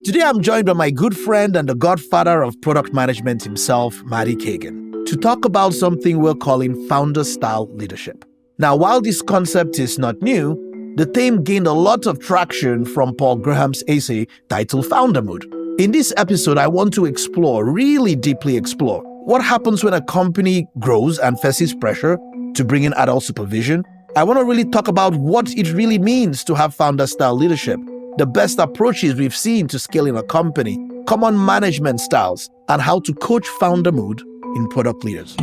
Today, I'm joined by my good friend and the godfather of product management himself, Marty Cagan, to talk about something we're calling founder-style leadership. Now, while this concept is not new, the theme gained a lot of traction from Paul Graham's essay titled Founder Mode. In this episode, I want to really deeply explore, what happens when a company grows and faces pressure to bring in adult supervision. I want to really talk about what it really means to have founder-style leadership, the best approaches we've seen to scaling a company, common management styles, and how to coach founder mode in product leaders.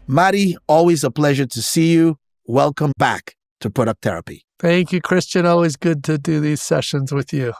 Marty, always a pleasure to see you. Welcome back to Product Therapy. Thank you, Christian. Always good to do these sessions with you.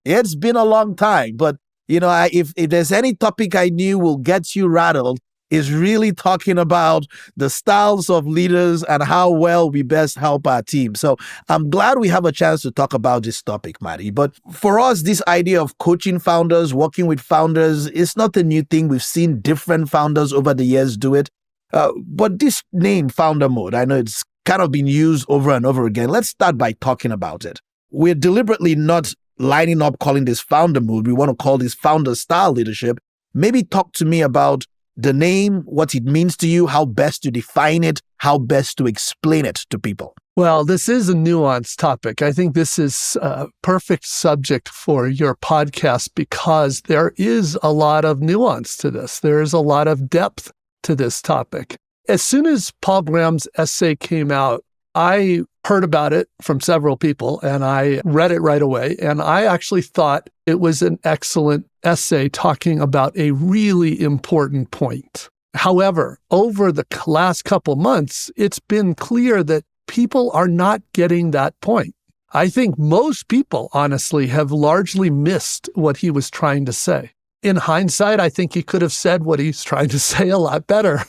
It's been a long time, but if there's any topic I knew will get you rattled, is really talking about the styles of leaders and how well we best help our team. So I'm glad we have a chance to talk about this topic, Marty. But for us, this idea of coaching founders, working with founders, is not a new thing. We've seen different founders over the years do it. But this name, Founder Mode, I know it's kind of been used over and over again. Let's start by talking about it. We're deliberately not lining up calling this Founder Mode. We want to call this Founder-Style Leadership. Maybe talk to me about the name, what it means to you, how best to define it, how best to explain it to people. Well, this is a nuanced topic. I think this is a perfect subject for your podcast because there is a lot of nuance to this. There is a lot of depth to this topic. As soon as Paul Graham's essay came out, I heard about it from several people and I read it right away. And I actually thought it was an excellent essay talking about a really important point. However, over the last couple months, it's been clear that people are not getting that point. I think most people, honestly, have largely missed what he was trying to say. In hindsight, I think he could have said what he's trying to say a lot better.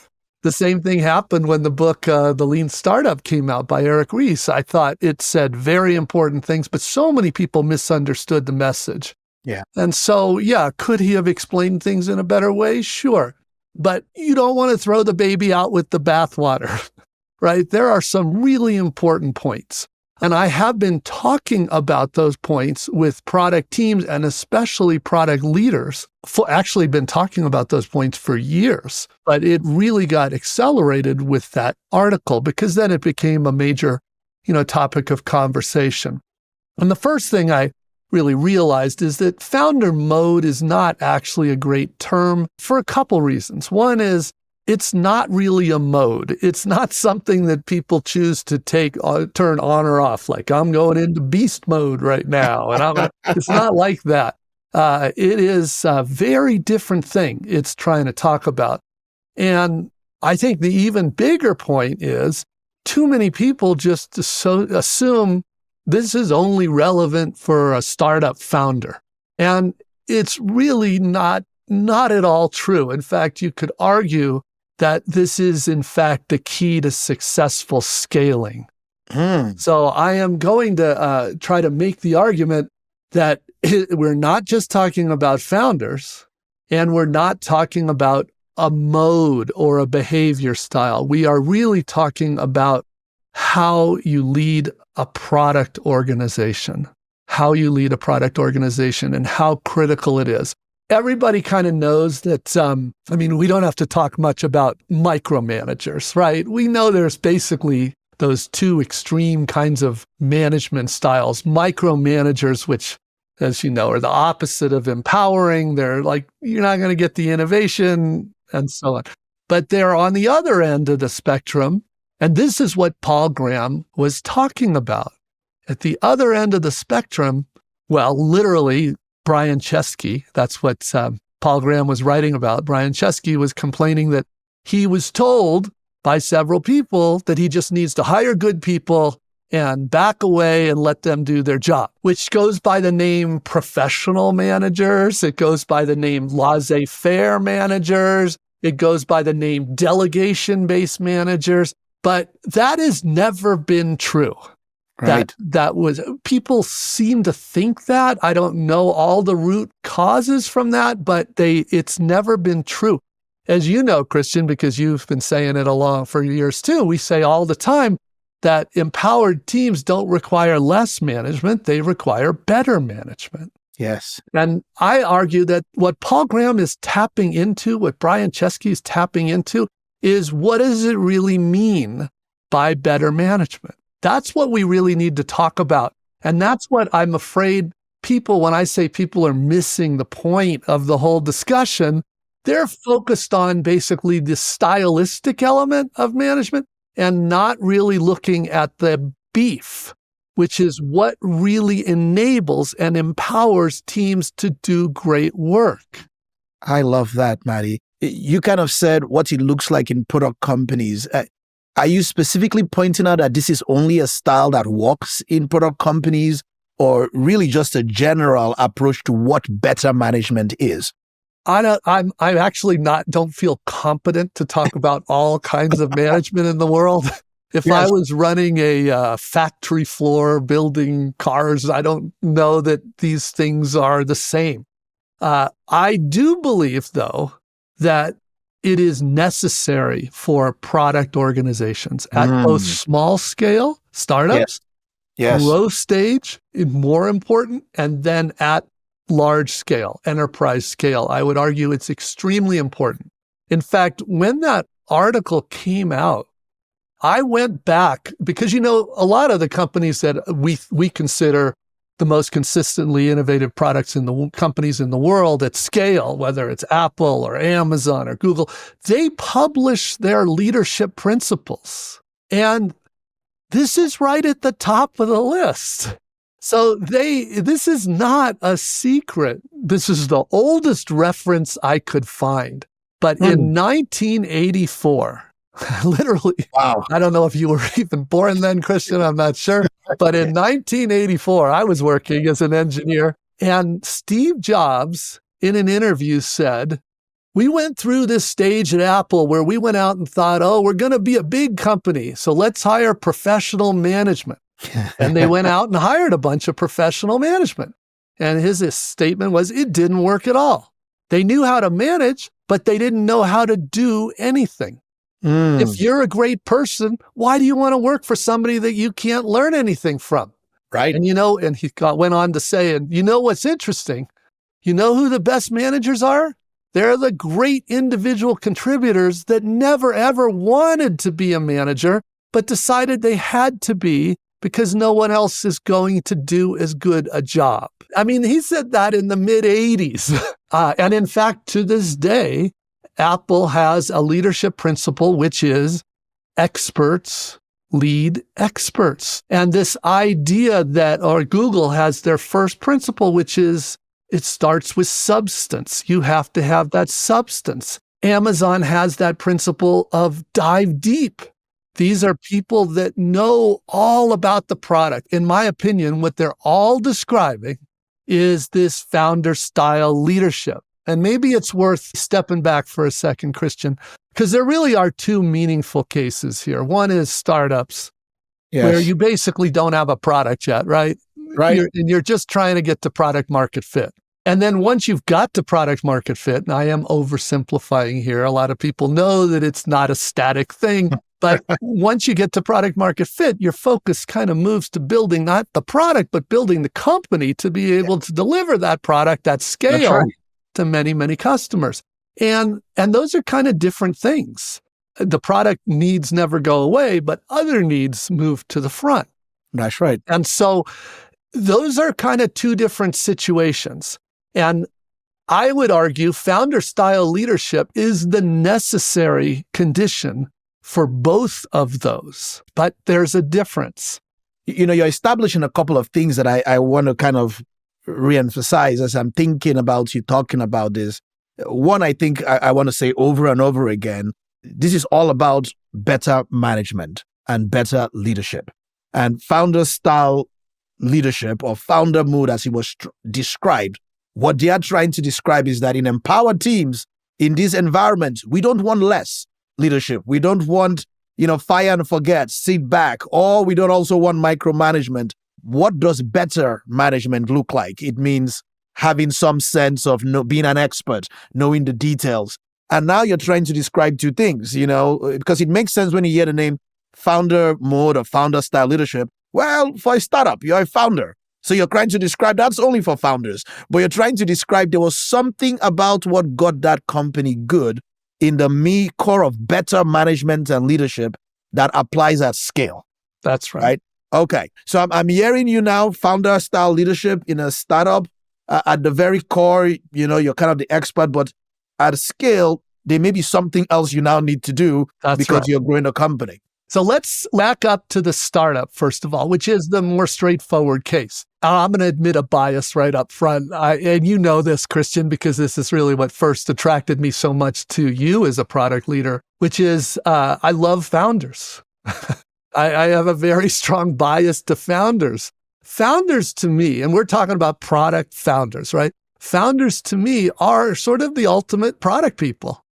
The same thing happened when the book, The Lean Startup, came out by Eric Ries. I thought it said very important things, but so many people misunderstood the message. Yeah. And so, could he have explained things in a better way? Sure. But you don't want to throw the baby out with the bathwater, right? There are some really important points. And I have been talking about those points with product teams and especially product leaders. Actually been talking about those points for years, but it really got accelerated with that article because then it became a major, topic of conversation. And the first thing I really realized is that founder mode is not actually a great term for a couple reasons. One is it's not really a mode. It's not something that people choose to turn on or off. Like I'm going into beast mode right now. And it's not like that. It is a very different thing it's trying to talk about. And I think the even bigger point is too many people just assume this is only relevant for a startup founder. And it's really not at all true. In fact, you could argue that this is, in fact, the key to successful scaling. So I am going to try to make the argument that we're not just talking about founders, and we're not talking about a mode or a behavior style. We are really talking about how you lead a product organization, and how critical it is. Everybody kind of knows that, we don't have to talk much about micromanagers, right? We know there's basically those two extreme kinds of management styles. Micromanagers, which, as you know, are the opposite of empowering. They're like, you're not going to get the innovation and so on. But they're on the other end of the spectrum. And this is what Paul Graham was talking about. At the other end of the spectrum, well, literally, Brian Chesky, that's what Paul Graham was writing about. Brian Chesky was complaining that he was told by several people that he just needs to hire good people and back away and let them do their job, which goes by the name professional managers. It goes by the name laissez-faire managers. It goes by the name delegation-based managers. But that has never been true. Right. That was, people seem to think that. I don't know all the root causes from that, but it's never been true. As you know, Christian, because you've been saying it along for years too, we say all the time, that empowered teams don't require less management, they require better management. Yes. And I argue that what Paul Graham is tapping into, what Brian Chesky is tapping into, is what does it really mean by better management? That's what we really need to talk about. And that's what I'm afraid people, when I say people are missing the point of the whole discussion, they're focused on basically the stylistic element of management and not really looking at the beef, which is what really enables and empowers teams to do great work. I love that, Marty. You kind of said what it looks like in product companies. Are you specifically pointing out that this is only a style that works in product companies, or really just a general approach to what better management is? I'm actually don't feel competent to talk about all kinds of management in the world. If I was running a factory floor building cars, I don't know that these things are the same. I do believe, though, that it is necessary for product organizations at both small scale startups, growth stage, more important, and then at large scale, enterprise scale. I would argue it's extremely important. In fact, when that article came out, I went back because, a lot of the companies that we consider the most consistently innovative products in the companies in the world at scale, whether it's Apple or Amazon or Google, they publish their leadership principles. And this is right at the top of the list. So this is not a secret. This is the oldest reference I could find. But in 1984, literally, wow. I don't know if you were even born then, Christian, I'm not sure. But in 1984, I was working as an engineer, and Steve Jobs, in an interview, said, we went through this stage at Apple where we went out and thought, we're going to be a big company, so let's hire professional management. And they went out and hired a bunch of professional management. And his statement was, it didn't work at all. They knew how to manage, but they didn't know how to do anything. If you're a great person, why do you want to work for somebody that you can't learn anything from? Right. And and he went on to say, and what's interesting? You know who the best managers are? They're the great individual contributors that never, ever wanted to be a manager, but decided they had to be because no one else is going to do as good a job. I mean, he said that in the mid-'80s. And in fact, to this day, Apple has a leadership principle, which is experts lead experts. And this idea or Google has their first principle, which is it starts with substance. You have to have that substance. Amazon has that principle of dive deep. These are people that know all about the product. In my opinion, what they're all describing is this founder-style leadership. And maybe it's worth stepping back for a second, Christian, because there really are two meaningful cases here. One is startups, where you basically don't have a product yet, right? Right. You're just trying to get to product market fit. And then once you've got to product market fit, and I am oversimplifying here, a lot of people know that it's not a static thing. But once you get to product market fit, your focus kind of moves to building not the product, but building the company to be able to deliver that product at scale to many, many customers. And those are kind of different things. The product needs never go away, but other needs move to the front. That's right. And so those are kind of two different situations. And I would argue founder-style leadership is the necessary condition for both of those, but there's a difference. You're establishing a couple of things that I want to kind of reemphasize as I'm thinking about you talking about this. One, I think I want to say over and over again, this is all about better management and better leadership. And founder-style leadership or founder mood, as it was described, what they are trying to describe is that in empowered teams, in this environment, we don't want less leadership. We don't want, fire and forget, sit back, or we don't also want micromanagement. What does better management look like? It means having some sense of being an expert, knowing the details. And now you're trying to describe two things, because it makes sense when you hear the name founder mode or founder style leadership? Well, for a startup, you're a founder. So you're trying to describe that's only for founders, but you're trying to describe there was something about what got that company good in the core of better management and leadership that applies at scale. That's right. Right? Okay. So I'm hearing you now, founder style leadership in a startup. At the very core, you're kind of the expert, but at scale, there may be something else you now need to do because you're growing a company. So let's back up to the startup, first of all, which is the more straightforward case. I'm going to admit a bias right up front. And you know this, Christian, because this is really what first attracted me so much to you as a product leader, which is I love founders. I have a very strong bias to founders. Founders to me, and we're talking about product founders, right? Founders to me are sort of the ultimate product people.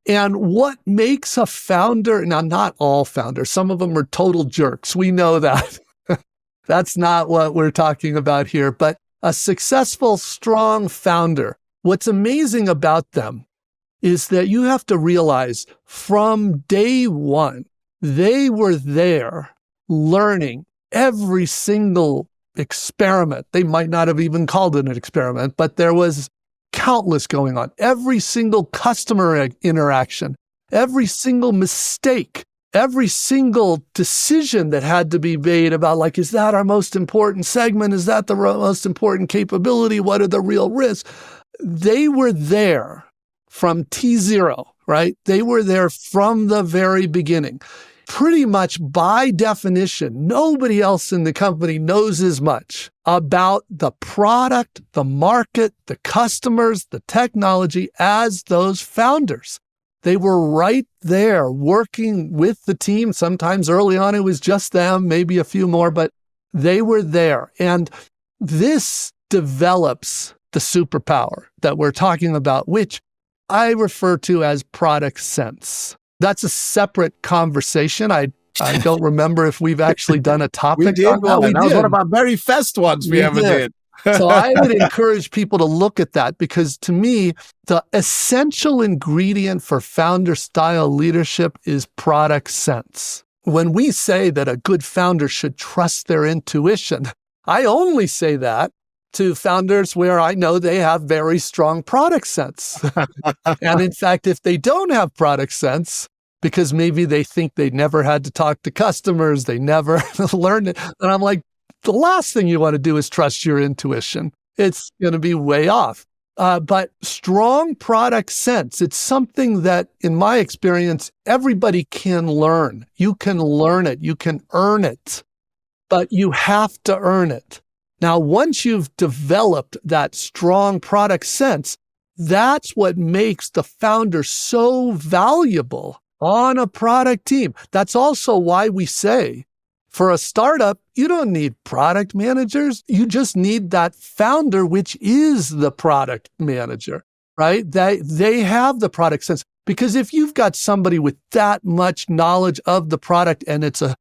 And what makes a founder, now not all founders, some of them are total jerks. We know that. That's not what we're talking about here, but a successful, strong founder, what's amazing about them is that you have to realize from day one, they were there learning every single experiment. They might not have even called it an experiment, but there was countless going on. Every single customer interaction, every single mistake, every single decision that had to be made about like, is that our most important segment? Is that the most important capability? What are the real risks? They were there from T0, right? They were there from the very beginning. Pretty much by definition, nobody else in the company knows as much about the product, the market, the customers, the technology as those founders. They were right there working with the team. Sometimes early on, it was just them, maybe a few more, but they were there. And this develops the superpower that we're talking about, which I refer to as product sense. That's a separate conversation. I don't remember if we've actually done a topic we did on that. That was one of our very first ones we ever did. So I would encourage people to look at that because to me, the essential ingredient for founder style leadership is product sense. When we say that a good founder should trust their intuition, I only say that to founders where I know they have very strong product sense. And in fact, if they don't have product sense, because maybe they think they never had to talk to customers, they never learned it, and I'm like, the last thing you want to do is trust your intuition. It's going to be way off. But strong product sense, it's something that, in my experience, everybody can learn. You can learn it. You can earn it. But you have to earn it. Now, once you've developed that strong product sense, that's what makes the founder so valuable on a product team. That's also why we say, for a startup, you don't need product managers. You just need that founder, which is the product manager, right? They have the product sense. Because if you've got somebody with that much knowledge of the product and it's a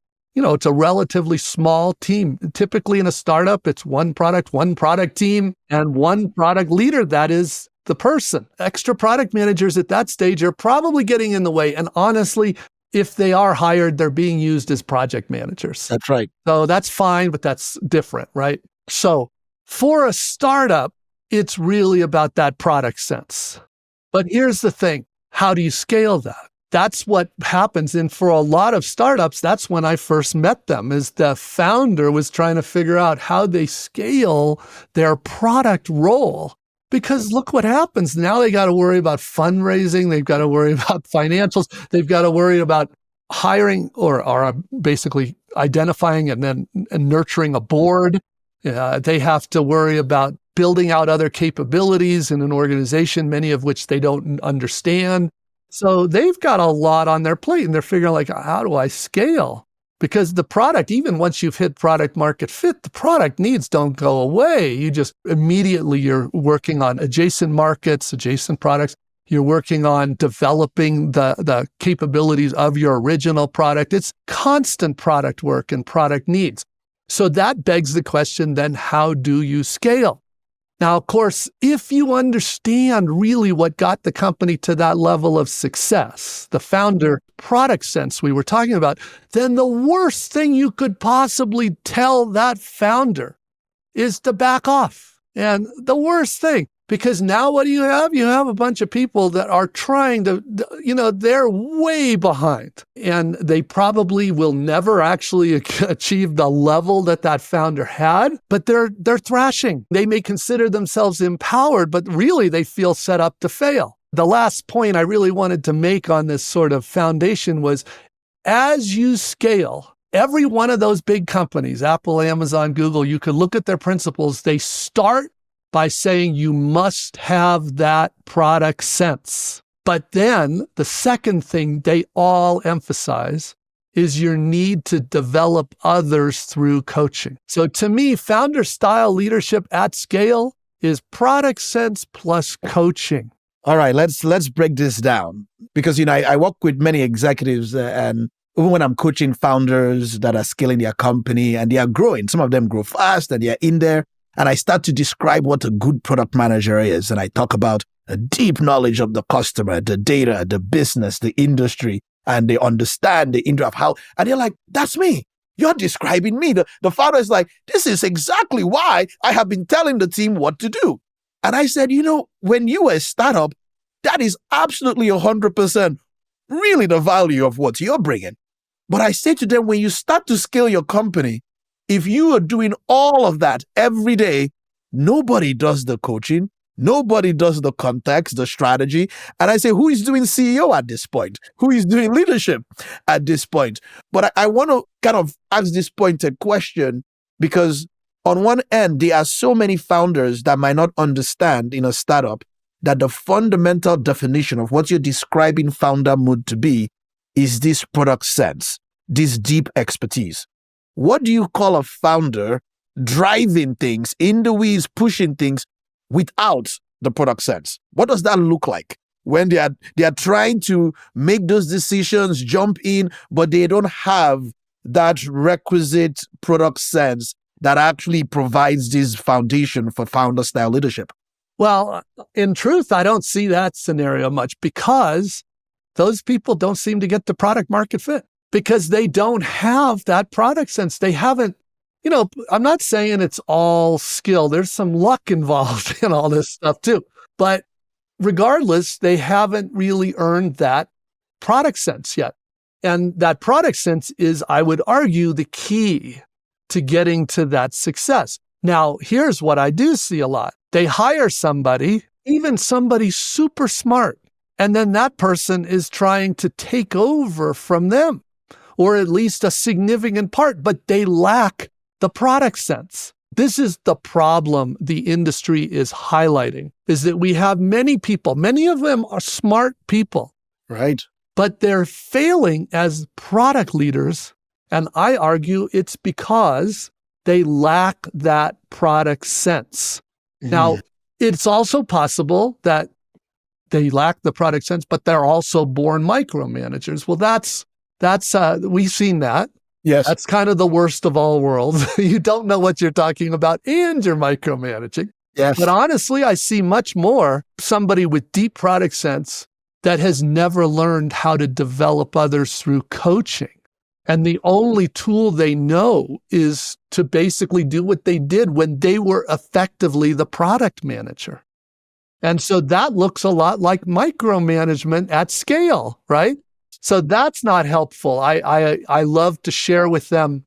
relatively small team. Typically in a startup, it's one product team, and one product leader. That is the person. Extra product managers at that stage are probably getting in the way. And honestly, if they are hired, they're being used as project managers. That's right. So that's fine, but that's different, right? So for a startup, it's really about that product sense. But here's the thing. How do you scale that? That's what happens. And for a lot of startups, that's when I first met them, is the founder was trying to figure out how they scale their product role. Because look what happens. Now they got to worry about fundraising. They've got to worry about financials. They've got to worry about hiring or basically identifying and nurturing a board. They have to worry about building out other capabilities in an organization, many of which they don't understand. So they've got a lot on their plate and they're figuring like, how do I scale? Because the product, even once you've hit product market fit, the product needs don't go away. You just immediately you're working on adjacent markets, adjacent products. You're working on developing the capabilities of your original product. It's constant product work and product needs. So that begs the question then, how do you scale? Now, of course, if you understand really what got the company to that level of success, the founder product sense we were talking about, then the worst thing you could possibly tell that founder is to back off. And the worst thing, because now what do you have? You have a bunch of people that are trying to, they're way behind, and they probably will never actually achieve the level that founder had, but they're thrashing. They may consider themselves empowered, but really they feel set up to fail. The last point I really wanted to make on this sort of foundation was, as you scale, every one of those big companies, Apple, Amazon, Google, you could look at their principles. They start by saying you must have that product sense. But then the second thing they all emphasize is your need to develop others through coaching. So to me, founder style leadership at scale is product sense plus coaching. All right, let's break this down, because I work with many executives, and even when I'm coaching founders that are scaling their company and they are growing, some of them grow fast and they are in there. And I start to describe what a good product manager is. And I talk about a deep knowledge of the customer, the data, the business, the industry, and they understand the industry of how, and they're like, that's me. You're describing me. The founder is like, this is exactly why I have been telling the team what to do. And I said, when you are a startup, that is absolutely 100% really the value of what you're bringing. But I say to them, when you start to scale your company, if you are doing all of that every day, nobody does the coaching, nobody does the context, the strategy. And I say, who is doing CEO at this point? Who is doing leadership at this point? But I want to kind of ask this pointed question, because on one end, there are so many founders that might not understand in a startup that the fundamental definition of what you're describing founder mood to be is this product sense, this deep expertise. What do you call a founder driving things in the weeds, pushing things without the product sense? What does that look like when they are trying to make those decisions, jump in, but they don't have that requisite product sense that actually provides this foundation for founder style leadership? Well, in truth, I don't see that scenario much, because those people don't seem to get the product market fit, because they don't have that product sense. They haven't, I'm not saying it's all skill. There's some luck involved in all this stuff too. But regardless, they haven't really earned that product sense yet. And that product sense is, I would argue, the key to getting to that success. Now, here's what I do see a lot. They hire somebody, even somebody super smart, and then that person is trying to take over from them, or at least a significant part, but they lack the product sense. This is the problem the industry is highlighting, is that we have many people, many of them are smart people, right? But they're failing as product leaders. And I argue it's because they lack that product sense. Mm-hmm. Now, it's also possible that they lack the product sense, but they're also born micromanagers. Well, that's we've seen that. Yes. That's kind of the worst of all worlds. You don't know what you're talking about and you're micromanaging. Yes. But honestly, I see much more somebody with deep product sense that has never learned how to develop others through coaching. And the only tool they know is to basically do what they did when they were effectively the product manager. And so that looks a lot like micromanagement at scale, right? So that's not helpful. I love to share with them.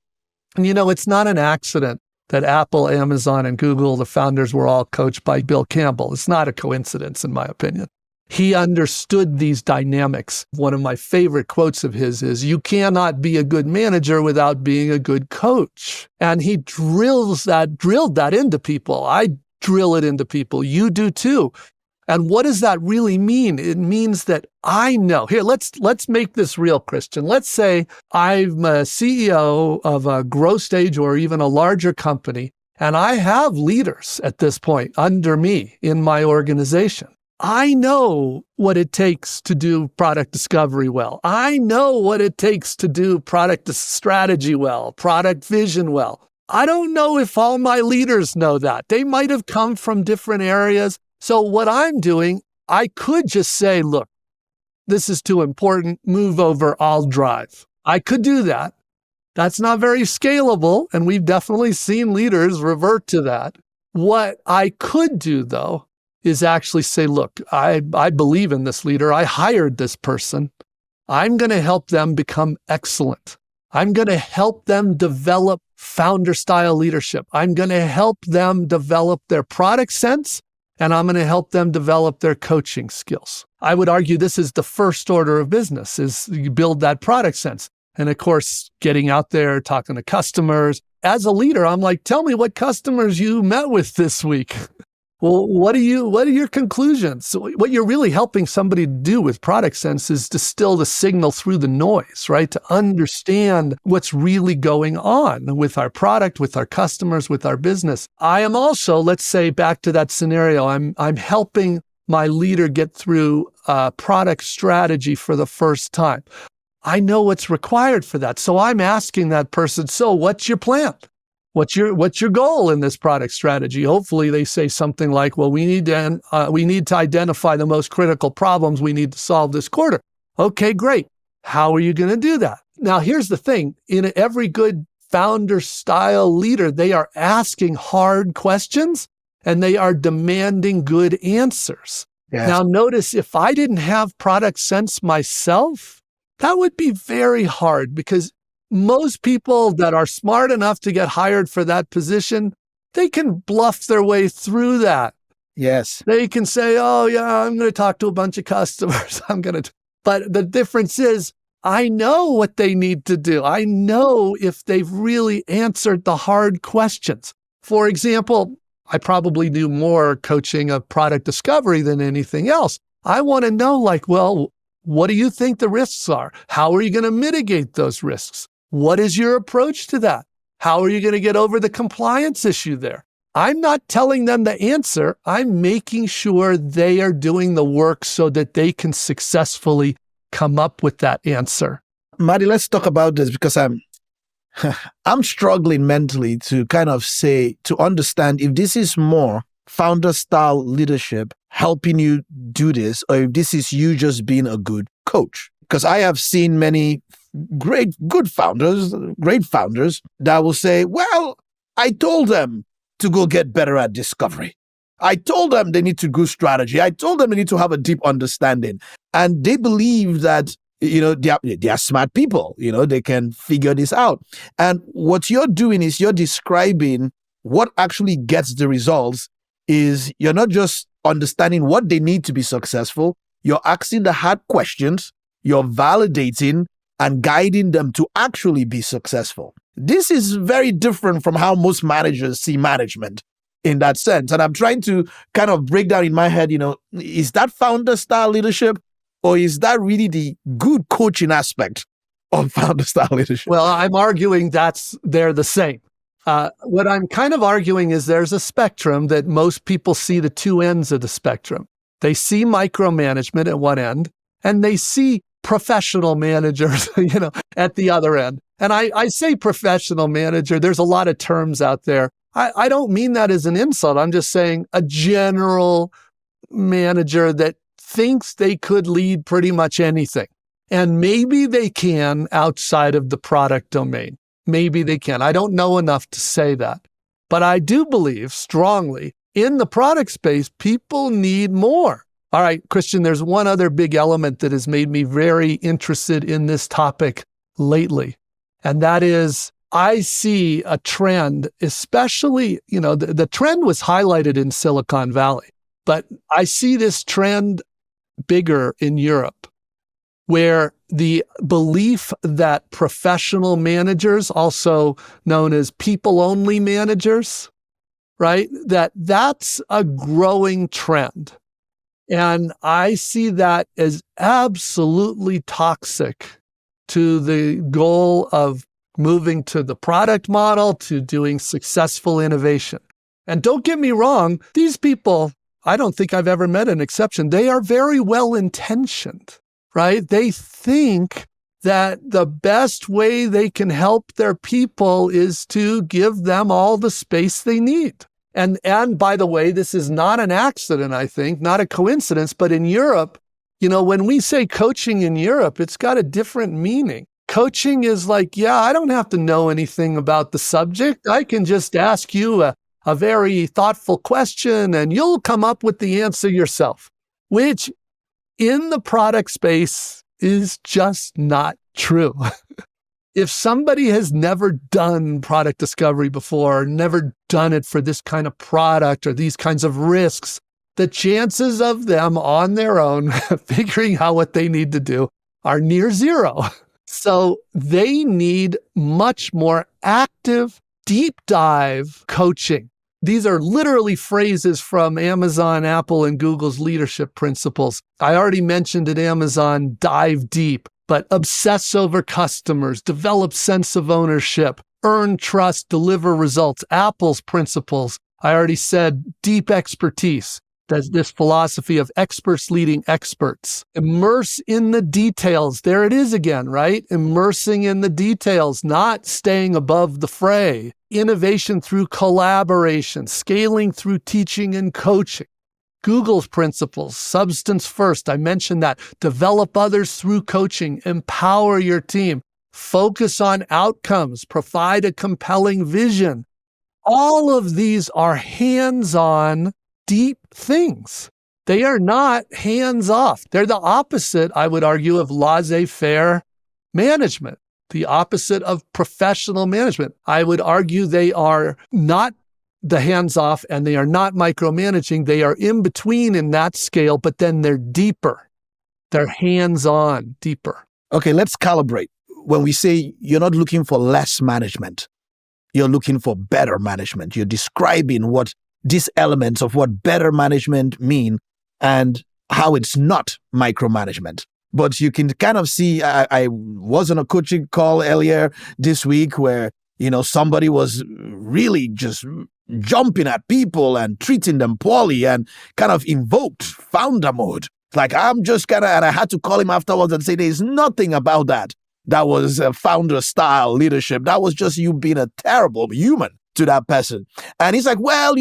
And it's not an accident that Apple, Amazon, and Google, the founders, were all coached by Bill Campbell. It's not a coincidence, in my opinion. He understood these dynamics. One of my favorite quotes of his is, "You cannot be a good manager without being a good coach." And he drilled that into people. I drill it into people. You do too. And what does that really mean? It means that I know. Here, let's make this real, Christian. Let's say I'm a CEO of a growth stage or even a larger company, and I have leaders at this point under me in my organization. I know what it takes to do product discovery well. I know what it takes to do product strategy well, product vision well. I don't know if all my leaders know that. They might have come from different areas. So what I'm doing, I could just say, look, this is too important. Move over, I'll drive. I could do that. That's not very scalable, and we've definitely seen leaders revert to that. What I could do, though, is actually say, look, I believe in this leader. I hired this person. I'm going to help them become excellent. I'm going to help them develop founder-style leadership. I'm going to help them develop their product sense, and I'm going to help them develop their coaching skills. I would argue this is the first order of business, is you build that product sense. And of course, getting out there, talking to customers. As a leader, I'm like, tell me what customers you met with this week. Well, what are your conclusions? So what you're really helping somebody to do with product sense is distill the signal through the noise, right? To understand what's really going on with our product, with our customers, with our business. I am also, let's say, back to that scenario, I'm helping my leader get through a product strategy for the first time. I know what's required for that. So I'm asking that person, so what's your plan? What's your goal in this product strategy? Hopefully they say something like, well, we need to identify the most critical problems we need to solve this quarter. Okay, great. How are you going to do that? Now, here's the thing. In every good founder style leader, they are asking hard questions and they are demanding good answers. Yes. Now, notice if I didn't have product sense myself, that would be very hard because most people that are smart enough to get hired for that position, they can bluff their way through that. Yes. They can say, oh yeah, I'm going to talk to a bunch of customers. But the difference is I know what they need to do. I know if they've really answered the hard questions. For example, I probably do more coaching of product discovery than anything else. I want to know well, what do you think the risks are? How are you going to mitigate those risks? What is your approach to that? How are you going to get over the compliance issue there? I'm not telling them the answer. I'm making sure they are doing the work so that they can successfully come up with that answer. Marty, let's talk about this because I'm struggling mentally to kind of to understand if this is more founder style leadership helping you do this, or if this is you just being a good coach. Because I have seen many great founders that will say, well, I told them to go get better at discovery. I told them they need to do strategy. I told them they need to have a deep understanding. And they believe that, they are smart people, they can figure this out. And what you're doing is you're describing what actually gets the results. Is you're not just understanding what they need to be successful, you're asking the hard questions, you're validating and guiding them to actually be successful. This is very different from how most managers see management in that sense. And I'm trying to kind of break down in my head, is that founder style leadership, or is that really the good coaching aspect of founder style leadership? Well, I'm arguing they're the same. What I'm kind of arguing is there's a spectrum that most people see the two ends of the spectrum. They see micromanagement at one end, and they see professional managers, at the other end. And I say professional manager, there's a lot of terms out there. I don't mean that as an insult. I'm just saying a general manager that thinks they could lead pretty much anything. And maybe they can outside of the product domain. Maybe they can. I don't know enough to say that. But I do believe strongly in the product space, people need more. All right, Christian, there's one other big element that has made me very interested in this topic lately. And that is, I see a trend, especially, the trend was highlighted in Silicon Valley, but I see this trend bigger in Europe, where the belief that professional managers, also known as people-only managers, right? That's a growing trend. And I see that as absolutely toxic to the goal of moving to the product model, to doing successful innovation. And don't get me wrong, these people, I don't think I've ever met an exception. They are very well-intentioned, right? They think that the best way they can help their people is to give them all the space they need. And by the way, this is not an accident, I think, not a coincidence, but in Europe, when we say coaching in Europe, it's got a different meaning. Coaching is like, I don't have to know anything about the subject. I can just ask you a very thoughtful question and you'll come up with the answer yourself, which in the product space is just not true. If somebody has never done product discovery before, never done it for this kind of product or these kinds of risks, the chances of them on their own figuring out what they need to do are near zero. So they need much more active, deep dive coaching. These are literally phrases from Amazon, Apple, and Google's leadership principles. I already mentioned at Amazon, dive deep, but obsess over customers, develop sense of ownership, earn trust, deliver results. Apple's principles, I already said, deep expertise. There's this philosophy of experts leading experts. Immerse in the details. There it is again, right? Immersing in the details, not staying above the fray. Innovation through collaboration, scaling through teaching and coaching. Google's principles, substance first. I mentioned that. Develop others through coaching. Empower your team. Focus on outcomes. Provide a compelling vision. All of these are hands-on, deep things. They are not hands-off. They're the opposite, I would argue, of laissez-faire management, the opposite of professional management. I would argue they are not the hands-off and they are not micromanaging. They are in between in that scale, but then they're deeper. They're hands-on, deeper. Okay, let's calibrate. When we say you're not looking for less management, you're looking for better management. You're describing what these elements of what better management mean and how it's not micromanagement. But you can kind of see, I was on a coaching call earlier this week where, somebody was really just jumping at people and treating them poorly and kind of invoked founder mode. Like, and I had to call him afterwards and say, there's nothing about that. That was a founder style leadership. That was just you being a terrible human to that person. And he's like, well,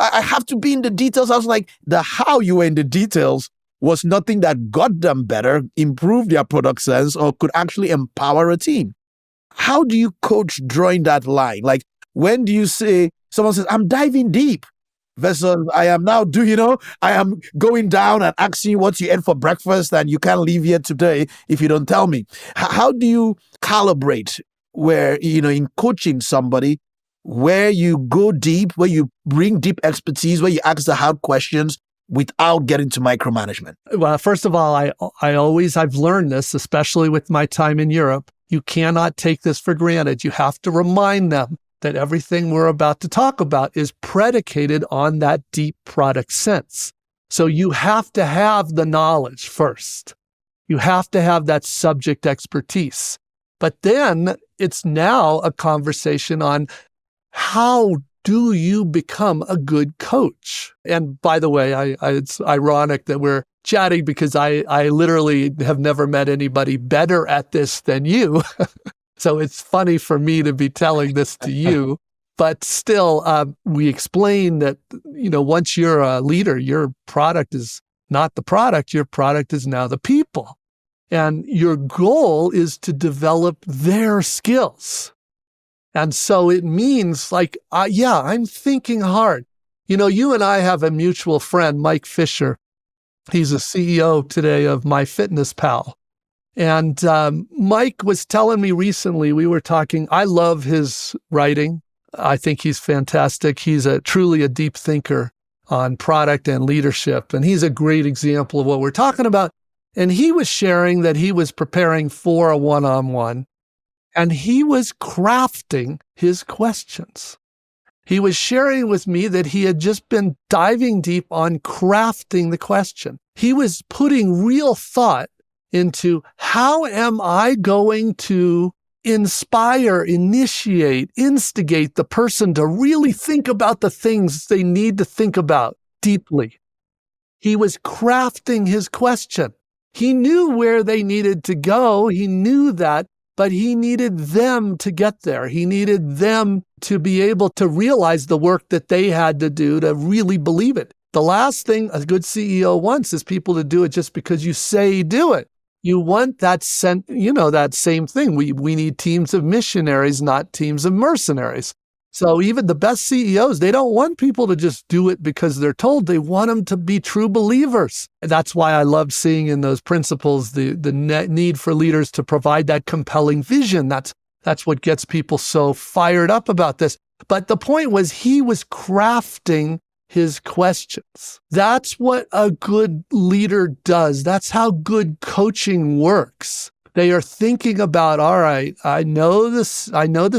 I have to be in the details. I was like, the how you were in the details was nothing that got them better, improved their product sense, or could actually empower a team. How do you coach drawing that line? Like, when do you say, someone says, I'm diving deep versus I am now I am going down and asking you what you ate for breakfast and you can't leave here today if you don't tell me. How do you calibrate where, in coaching somebody, where you go deep, where you bring deep expertise, where you ask the hard questions without getting to micromanagement? Well, first of all, I've learned this, especially with my time in Europe. You cannot take this for granted. You have to remind them that everything we're about to talk about is predicated on that deep product sense. So you have to have the knowledge first. You have to have that subject expertise. But then it's now a conversation on how do you become a good coach? And by the way, it's ironic that we're chatting because I literally have never met anybody better at this than you. So it's funny for me to be telling this to you. But still, we explain that, once you're a leader, your product is not the product. Your product is now the people. And your goal is to develop their skills. And so it means like, I'm thinking hard. You and I have a mutual friend, Mike Fisher. He's a CEO today of MyFitnessPal. And Mike was telling me recently, we were talking, I love his writing. I think he's fantastic. He's truly a deep thinker on product and leadership. And he's a great example of what we're talking about. And he was sharing that he was preparing for a one-on-one. And he was crafting his questions. He was sharing with me that he had just been diving deep on crafting the question. He was putting real thought into how am I going to inspire, initiate, instigate the person to really think about the things they need to think about deeply. He was crafting his question. He knew where they needed to go. He knew that, but he needed them to get there. He needed them to be able to realize the work that they had to do to really believe it. The last thing a good CEO wants is people to do it just because you say do it. You want that that same thing. We need teams of missionaries, not teams of mercenaries. So even the best CEOs, they don't want people to just do it because they're told. They want them to be true believers. That's why I love seeing in those principles the need for leaders to provide that compelling vision. That's what gets people so fired up about this. But the point was he was crafting his questions. That's what a good leader does. That's how good coaching works. They are thinking about, all right, I know the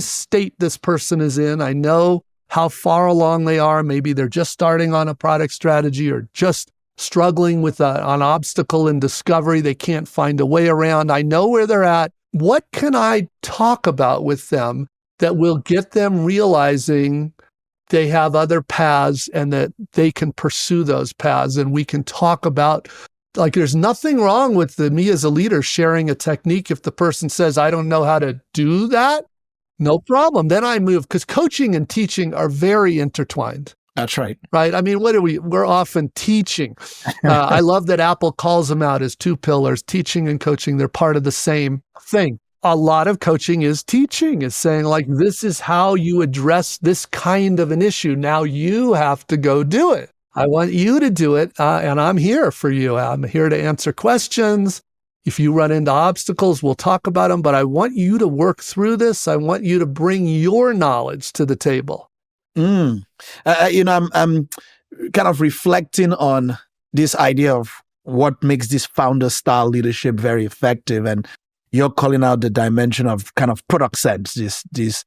state this person is in. I know how far along they are. Maybe they're just starting on a product strategy or just struggling with an obstacle in discovery they can't find a way around. I know where they're at. What can I talk about with them that will get them realizing they have other paths and that they can pursue those paths? And we can talk about, there's nothing wrong with me as a leader sharing a technique. If the person says, I don't know how to do that, no problem. Then I move, because coaching and teaching are very intertwined. That's right. Right? I mean, we're often teaching. I love that Apple calls them out as two pillars, teaching and coaching. They're part of the same thing. A lot of coaching is teaching. It's saying, this is how you address this kind of an issue. Now you have to go do it. I want you to do it, and I'm here for you. I'm here to answer questions. If you run into obstacles, we'll talk about them, but I want you to work through this. I want you to bring your knowledge to the table. I'm kind of reflecting on this idea of what makes this founder-style leadership very effective, and you're calling out the dimension of kind of product sense, this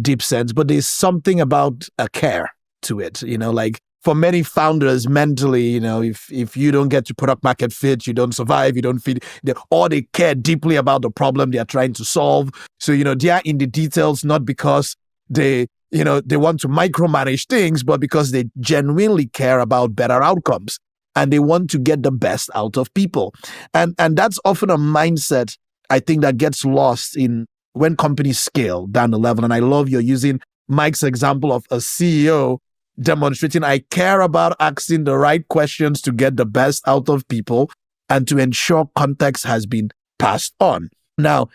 deep sense, but there's something about a care to it, for many founders mentally, if you don't get to product market fit, you don't survive, you don't feed, or they care deeply about the problem they are trying to solve. So, they are in the details, not because they want to micromanage things, but because they genuinely care about better outcomes and they want to get the best out of people. And that's often a mindset, I think, that gets lost when companies scale down the level. And I love you're using Mike's example of a CEO demonstrating, I care about asking the right questions to get the best out of people and to ensure context has been passed on. Now,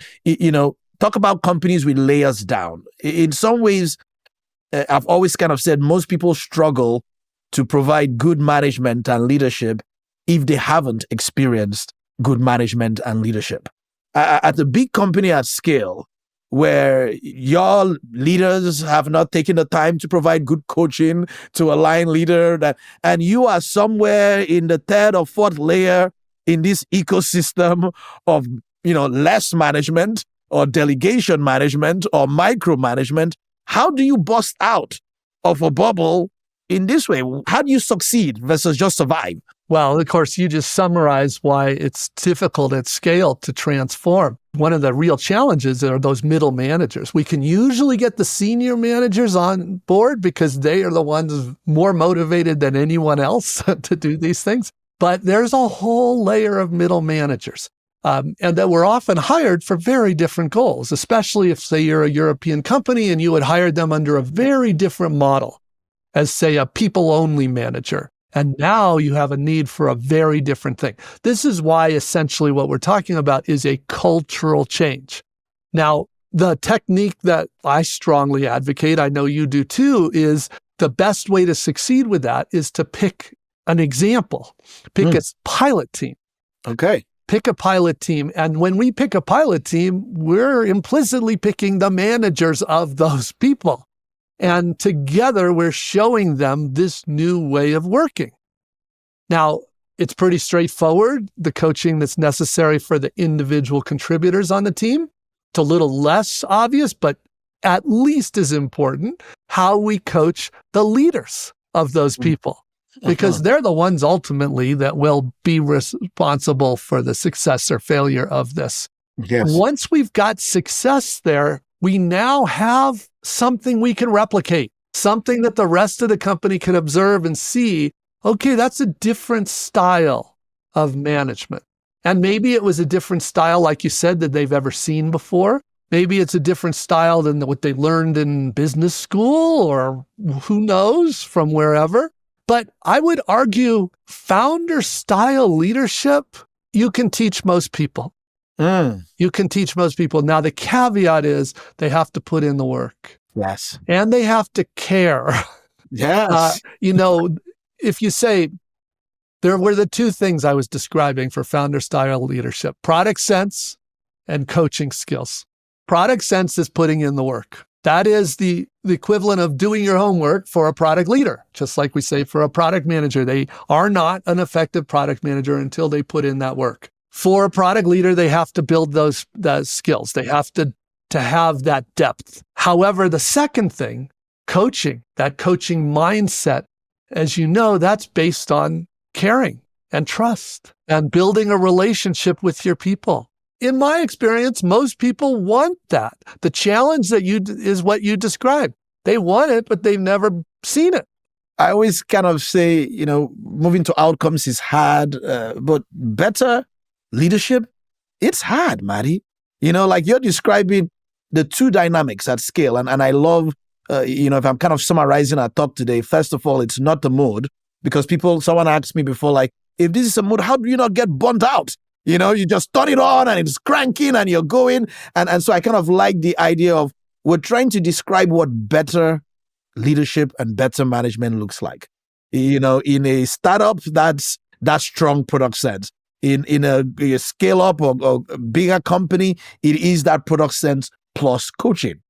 talk about companies with layers down. In some ways, I've always kind of said most people struggle to provide good management and leadership if they haven't experienced good management and leadership. At a big company at scale, where your leaders have not taken the time to provide good coaching to a line leader, and you are somewhere in the third or fourth layer in this ecosystem of less management or delegation management or micromanagement, how do you bust out of a bubble in this way? How do you succeed versus just survive? Well, of course, you just summarized why it's difficult at scale to transform. One of the real challenges are those middle managers. We can usually get the senior managers on board because they are the ones more motivated than anyone else to do these things. But there's a whole layer of middle managers. And that were often hired for very different goals, especially if, say, you're a European company and you had hired them under a very different model as, say, a people-only manager. And now you have a need for a very different thing. This is why essentially what we're talking about is a cultural change. Now, the technique that I strongly advocate, I know you do too, is the best way to succeed with that is to pick an example, pick a pilot team. Okay. Pick a pilot team. And when we pick a pilot team, we're implicitly picking the managers of those people. And together, we're showing them this new way of working. Now, it's pretty straightforward, the coaching that's necessary for the individual contributors on the team. It's a little less obvious, but at least as important, how we coach the leaders of those people. Because they're the ones ultimately that will be responsible for the success or failure of this. Yes. Once we've got success there, we now have something we can replicate, something that the rest of the company can observe and see, okay, that's a different style of management. And maybe it was a different style, like you said, that they've ever seen before. Maybe it's a different style than what they learned in business school, or who knows, from wherever. But I would argue founder style leadership, you can teach most people. You can teach most people. Now, the caveat is they have to put in the work. Yes. And they have to care. Yes. If you say, there were the two things I was describing for founder style leadership: product sense and coaching skills. Product sense is putting in the work. That is the equivalent of doing your homework for a product leader, just like we say for a product manager. They are not an effective product manager until they put in that work. For a product leader, they have to build those skills. They have to have that depth. However, the second thing, coaching, that coaching mindset, as you know, that's based on caring and trust and building a relationship with your people. In my experience, most people want that. The challenge is what you described. They want it, but they've never seen it. I always kind of say, moving to outcomes is hard, but better leadership, it's hard, Marty. Like you're describing the two dynamics at scale. And I love, if I'm kind of summarizing our talk today, first of all, it's not the mode, because someone asked me before, like, if this is a mode, how do you not get burnt out? You just turn it on and it's cranking and you're going. And so I kind of like the idea of we're trying to describe what better leadership and better management looks like. In a startup, that's strong product sense. In a scale up or bigger company, it is that product sense plus coaching.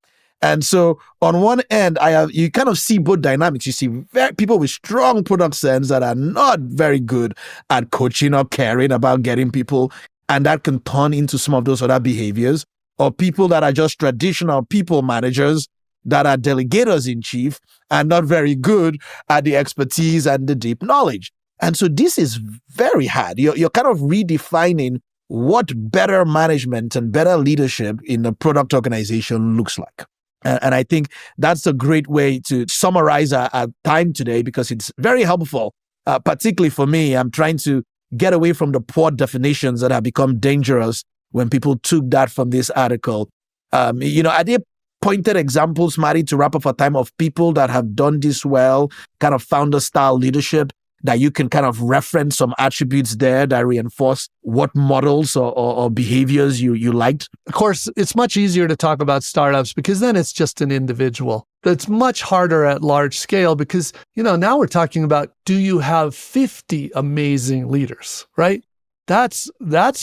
And so on one end, you kind of see both dynamics. You see people with strong product sense that are not very good at coaching or caring about getting people, and that can turn into some of those other behaviors, or people that are just traditional people managers that are delegators in chief and not very good at the expertise and the deep knowledge. And so this is very hard. You're kind of redefining what better management and better leadership in a product organization looks like. And I think that's a great way to summarize our time today, because it's very helpful, particularly for me. I'm trying to get away from the poor definitions that have become dangerous when people took that from this article. Are there pointed examples, Marty, to wrap up our time, of people that have done this well, kind of founder style leadership, that you can kind of reference some attributes there that reinforce what models or behaviors you liked? Of course, it's much easier to talk about startups because then it's just an individual. It's much harder at large scale because, now we're talking about, do you have 50 amazing leaders, right? That's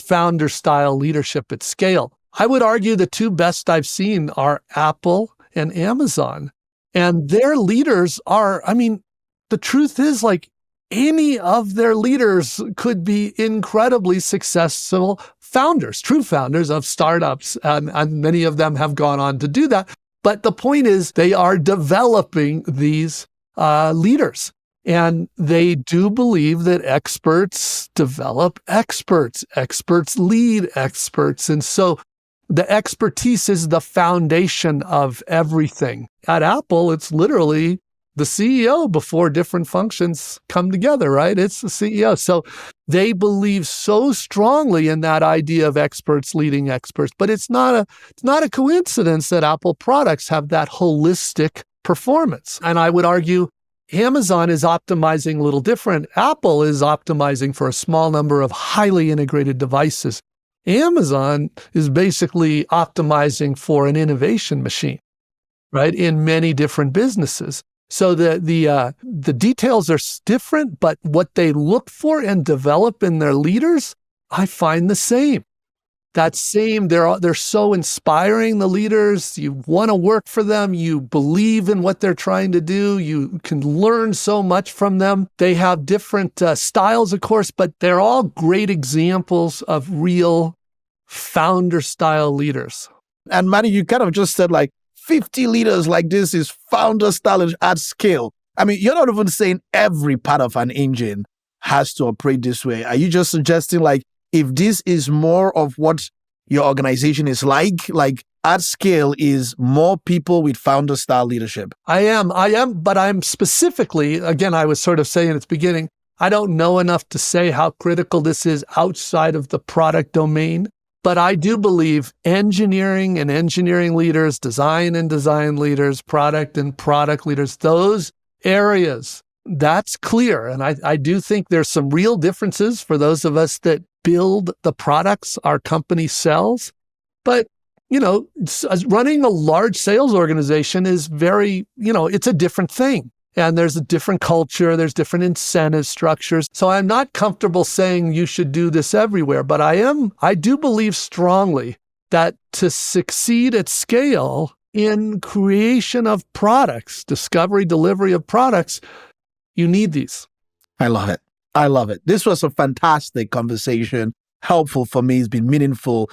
founder style leadership at scale. I would argue the two best I've seen are Apple and Amazon. And their leaders are, the truth is, like, any of their leaders could be incredibly successful founders, true founders of startups, and many of them have gone on to do that. But the point is, they are developing these leaders, and they do believe that experts develop experts, experts lead experts. And so the expertise is the foundation of everything. At Apple, it's literally the CEO before different functions come together, right? It's the CEO. So they believe so strongly in that idea of experts leading experts, but it's not a coincidence that Apple products have that holistic performance. And I would argue Amazon is optimizing a little different. Apple is optimizing for a small number of highly integrated devices. Amazon is basically optimizing for an innovation machine, right? In many different businesses. So the details are different, but what they look for and develop in their leaders, I find the same. That same, they're so inspiring, the leaders. You want to work for them. You believe in what they're trying to do. You can learn so much from them. They have different styles, of course, but they're all great examples of real founder-style leaders. And Manny, you kind of just said, like, 50 leaders like this is founder style at scale. You're not even saying every part of an engine has to operate this way. Are you just suggesting, like, if this is more of what your organization is like at scale is more people with founder style leadership? I am, but I'm specifically, again, I was sort of saying at the beginning, I don't know enough to say how critical this is outside of the product domain, but I do believe engineering and engineering leaders, design and design leaders, product and product leaders, those areas, that's clear. And I do think there's some real differences for those of us that build the products our company sells. But, running a large sales organization is very, it's a different thing. And there's a different culture, there's different incentive structures. So I'm not comfortable saying you should do this everywhere, but I do believe strongly that to succeed at scale in creation of products, discovery, delivery of products, you need these. I love it. I love it. This was a fantastic conversation, helpful for me. It's been meaningful,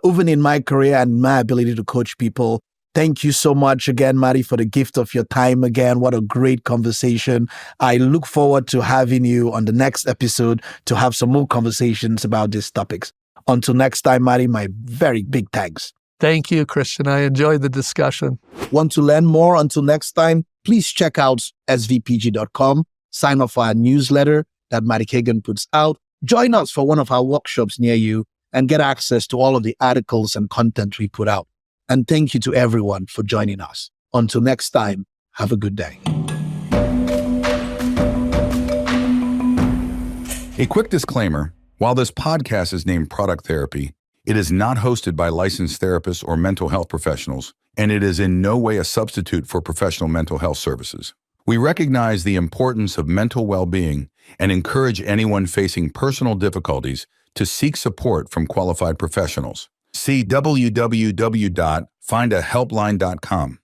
even in my career and my ability to coach people. Thank you so much again, Marty, for the gift of your time again. What a great conversation. I look forward to having you on the next episode to have some more conversations about these topics. Until next time, Marty, my very big thanks. Thank you, Christian. I enjoyed the discussion. Want to learn more? Until next time, please check out svpg.com. Sign up for our newsletter that Marty Cagan puts out. Join us for one of our workshops near you and get access to all of the articles and content we put out. And thank you to everyone for joining us. Until next time, have a good day. A quick disclaimer, while this podcast is named Product Therapy, it is not hosted by licensed therapists or mental health professionals, and it is in no way a substitute for professional mental health services. We recognize the importance of mental well-being and encourage anyone facing personal difficulties to seek support from qualified professionals. See www.findahelpline.com.